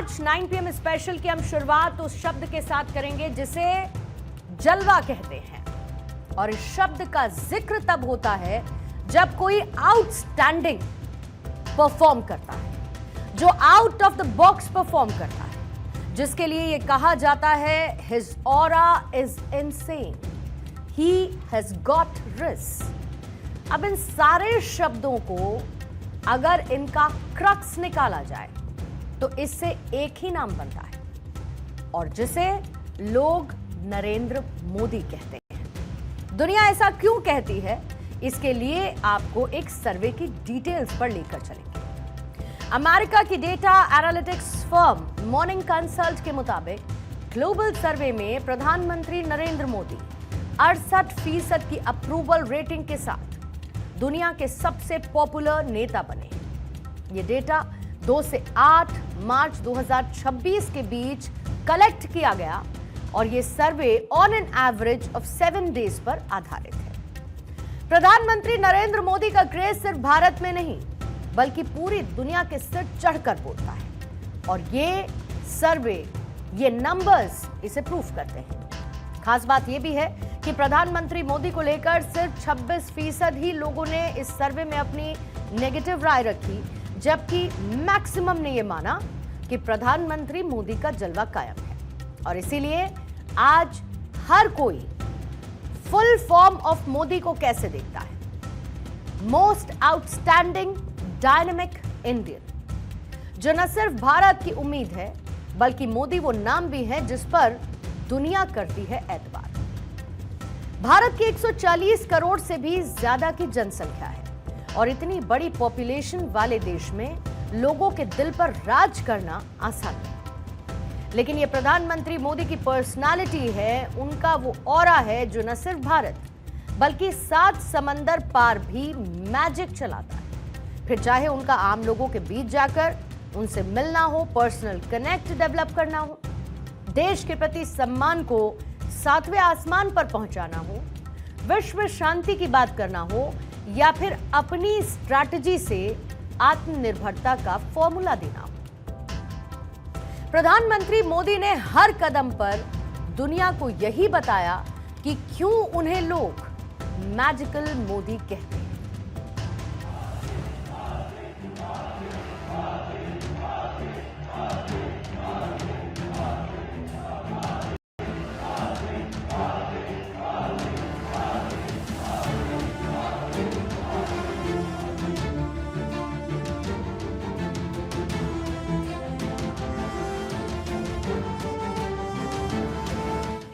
आज 9 PM special की हम शुरुआत उस शब्द के साथ करेंगे जिसे जलवा कहते हैं। और इस शब्द का जिक्र तब होता है जब कोई आउटस्टैंडिंग परफॉर्म करता है, जो out of the box perform करता है, जिसके लिए यह कहा जाता है his aura is insane, he has got रिस। अब इन सारे शब्दों को अगर इनका क्रक्स निकाला जाए तो इससे एक ही नाम बनता है और जिसे लोग नरेंद्र मोदी कहते हैं। दुनिया ऐसा क्यों कहती है, इसके लिए आपको एक सर्वे की डिटेल्स पर लेकर चलेंगे। अमेरिका की data analytics firm morning consult के मुताबिक ग्लोबल सर्वे में प्रधानमंत्री नरेंद्र मोदी 68% की अप्रूवल रेटिंग के साथ दुनिया के सबसे पॉपुलर नेता बने। ये डेटा 2 से 8 मार्च 2026 के बीच कलेक्ट किया गया और ये सर्वे on an average of 7 days पर आधारित है। प्रधानमंत्री नरेंद्र मोदी का क्रेज सिर्फ भारत में नहीं बल्कि पूरी दुनिया के सिर चढ़कर बोलता है और ये सर्वे, ये नंबर्स इसे प्रूफ करते हैं। खास बात यह भी है कि प्रधानमंत्री मोदी को लेकर सिर्फ 26% ही लोगों ने इस सर्वे में अपनी नेगेटिव राय रखी, जबकि मैक्सिमम ने यह माना कि प्रधानमंत्री मोदी का जलवा कायम है। और इसीलिए आज हर कोई फुल फॉर्म ऑफ मोदी को कैसे देखता है, मोस्ट आउटस्टैंडिंग डायनेमिक इंडियन, जो न सिर्फ भारत की उम्मीद है बल्कि मोदी वो नाम भी है जिस पर दुनिया करती है एतबार। भारत की 140 करोड़ से भी ज्यादा की जनसंख्या है और इतनी बड़ी पॉपुलेशन वाले देश में लोगों के दिल पर राज करना आसान नहीं। लेकिन ये प्रधानमंत्री मोदी की पर्सनालिटी है, उनका वो ऑरा है जो न सिर्फ भारत बल्कि 7 समंदर पार भी मैजिक चलाता है। फिर चाहे उनका आम लोगों के बीच जाकर उनसे मिलना हो, पर्सनल कनेक्ट डेवलप करना हो, देश के प्रति सम्मान को 7वें आसमान पर पहुंचाना हो, विश्व शांति की बात करना हो या फिर अपनी स्ट्रैटेजी से आत्मनिर्भरता का फॉर्मूला देना हो। प्रधानमंत्री मोदी ने हर कदम पर दुनिया को यही बताया कि क्यों उन्हें लोग मैजिकल मोदी कहते हैं।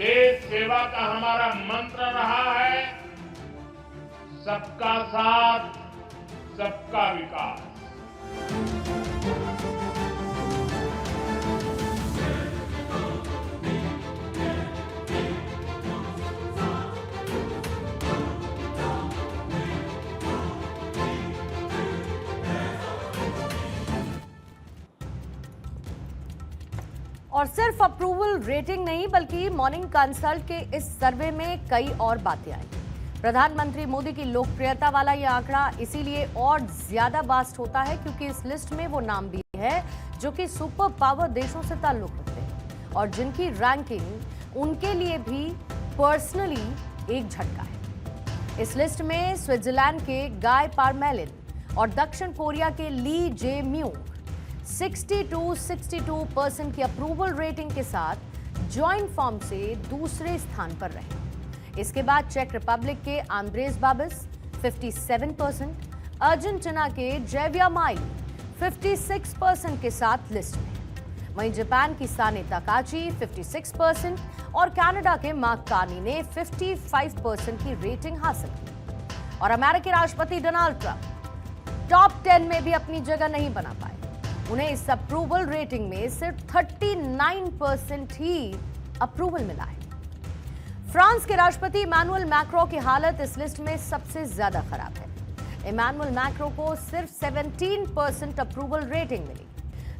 देश सेवा का हमारा मंत्र रहा है, सबका साथ, सबका विकास। और सिर्फ अप्रूवल रेटिंग नहीं बल्कि मॉर्निंग कंसल्ट के इस सर्वे में कई और बातें आई। प्रधानमंत्री मोदी की लोकप्रियता वाला यह आंकड़ा इसीलिए और ज्यादा वास्ट होता है क्योंकि इस लिस्ट में वो नाम भी है जो कि सुपर पावर देशों से ताल्लुक रखते हैं और जिनकी रैंकिंग उनके लिए भी पर्सनली एक झटका है। इस लिस्ट में स्विट्जरलैंड के गाय पारमेलिन और दक्षिण कोरिया के ली जे म्यूंग 62% की अप्रूवल रेटिंग के साथ जॉइंट फॉर्म से दूसरे स्थान पर रहे। इसके बाद चेक रिपब्लिक के आंद्रेस बाबिस 57%, अर्जेंटीना के जेवियर माई 56% के साथ लिस्ट में। वहीं जापान की साने ताकाची 56% और कनाडा के मार्क कार्नी ने 55% की रेटिंग हासिल की। और अमेरिकी राष्ट्रपति डोनाल्ड ट्रंप टॉप 10 में भी अपनी जगह नहीं बना पाए। उन्हें इस अप्रूवल रेटिंग में सिर्फ 39% ही अप्रूवल मिला है। फ्रांस के राष्ट्रपति इमैनुअल मैक्रो की हालत इस लिस्ट में सबसे ज्यादा खराब है। इमैनुअल मैक्रो को सिर्फ 17% अप्रूवल रेटिंग मिली।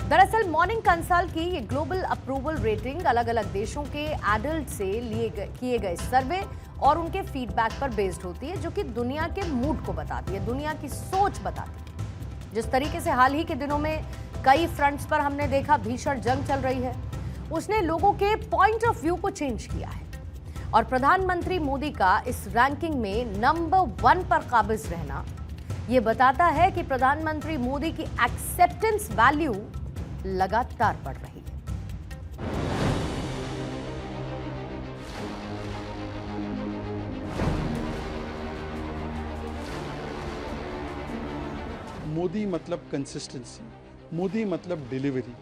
दरअसल मॉर्निंग कंसल्ट की ये ग्लोबल अप्रूवल रेटिंग अलग अलग देशों के एडल्ट से किए गए सर्वे और उनके फीडबैक पर बेस्ड होती है, जो कि दुनिया के मूड को बताती है, दुनिया की सोच बताती है। जिस तरीके से हाल ही के दिनों में कई फ्रंट्स पर हमने देखा भीषण जंग चल रही है, उसने लोगों के पॉइंट ऑफ व्यू को चेंज किया है। और प्रधानमंत्री मोदी का इस रैंकिंग में नंबर 1 पर काबिज रहना यह बताता है कि प्रधानमंत्री मोदी की एक्सेप्टेंस वैल्यू लगातार बढ़ रही है। मोदी मतलब कंसिस्टेंसी, मोदी मतलब डिलीवरी,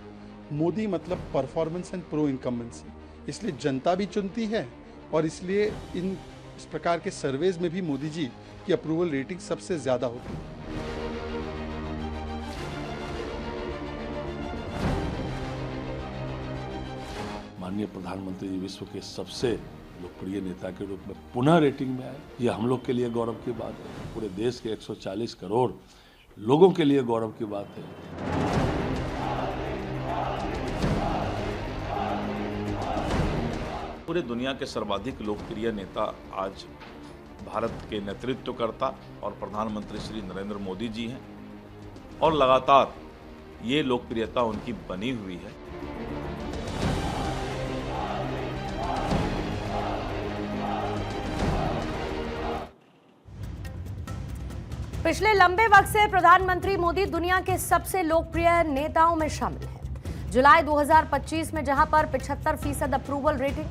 मोदी मतलब परफॉर्मेंस एंड प्रो इनकम्बेंसी। इसलिए जनता भी चुनती है और इसलिए इस प्रकार के सर्वेज में भी मोदी जी की अप्रूवल रेटिंग सबसे ज्यादा होती है। माननीय प्रधानमंत्री जी विश्व के सबसे लोकप्रिय नेता के रूप में पुनः रेटिंग में आए, ये हम लोग के लिए गौरव की बात है। पूरे देश के 140 करोड़ लोगों के लिए गौरव की बात है। पूरे दुनिया के सर्वाधिक लोकप्रिय नेता आज भारत के नेतृत्वकर्ता और प्रधानमंत्री श्री नरेंद्र मोदी जी हैं और लगातार ये लोकप्रियता उनकी बनी हुई है। पिछले लंबे वक्त से प्रधानमंत्री मोदी दुनिया के सबसे लोकप्रिय नेताओं में शामिल हैं। जुलाई 2025 में जहां पर 75% अप्रूवल रेटिंग,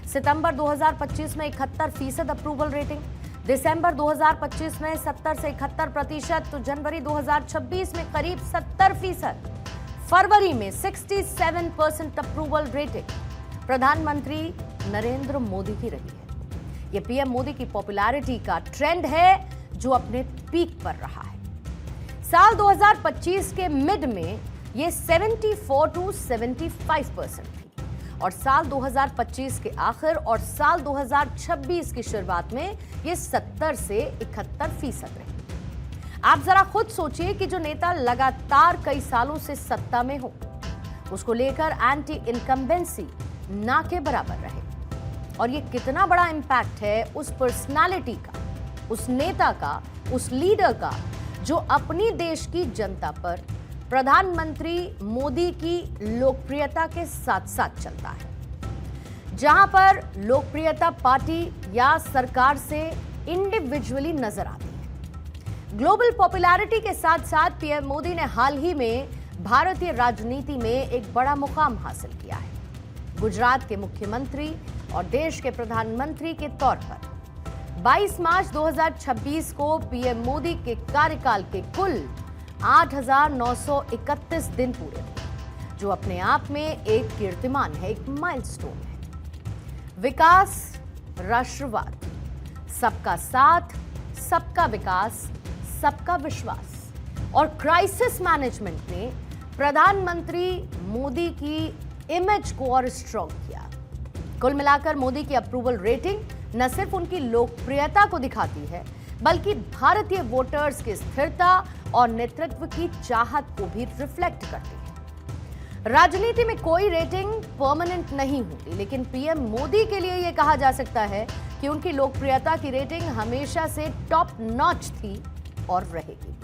सितंबर 2025 में 71% अप्रूवल रेटिंग, दिसंबर 2025 में 70 से 71%, तो जनवरी 2026 में करीब 70%, फरवरी में 67% अप्रूवल रेटिंग प्रधानमंत्री नरेंद्र मोदी की रही है। यह पीएम मोदी की पॉपुलैरिटी का ट्रेंड है जो अपने पीक पर रहा है। साल 2025 के मिड में ये 74 टू 75% थी और साल 2025 के आखिर और साल 2026 की शुरुआत में ये 70 से 71% रही। आप जरा खुद सोचिए कि जो नेता लगातार कई सालों से सत्ता में हो, उसको लेकर एंटी इनकम्बेंसी ना के बराबर रहे, और ये कितना बड़ा इंपैक्ट है उस पर्सनालिटी का, उस नेता का, उस लीडर का जो अपनी देश की जनता पर प्रधानमंत्री मोदी की लोकप्रियता के साथ साथ चलता है। जहां पर लोकप्रियता पार्टी या सरकार से इंडिविजुअली नजर आती है। ग्लोबल पॉपुलैरिटी के साथ साथ पीएम मोदी ने हाल ही में भारतीय राजनीति में एक बड़ा मुकाम हासिल किया है। गुजरात के मुख्यमंत्री और देश के प्रधानमंत्री के तौर पर 22 मार्च 2026 को पीएम मोदी के कार्यकाल के कुल 8,931 दिन पूरे हुए, जो अपने आप में एक कीर्तिमान है, एक माइलस्टोन है। विकास, राष्ट्रवाद, सबका साथ, सबका विकास, सबका विश्वास और क्राइसिस मैनेजमेंट ने प्रधानमंत्री मोदी की इमेज को और स्ट्रॉन्ग किया। कुल मिलाकर मोदी की अप्रूवल रेटिंग न सिर्फ उनकी लोकप्रियता को दिखाती है, बल्कि भारतीय वोटर्स की स्थिरता और नेतृत्व की चाहत को भी रिफ्लेक्ट करती है। राजनीति में कोई रेटिंग परमानेंट नहीं होती, लेकिन पीएम मोदी के लिए यह कहा जा सकता है कि उनकी लोकप्रियता की रेटिंग हमेशा से टॉप नॉच थी और रहेगी।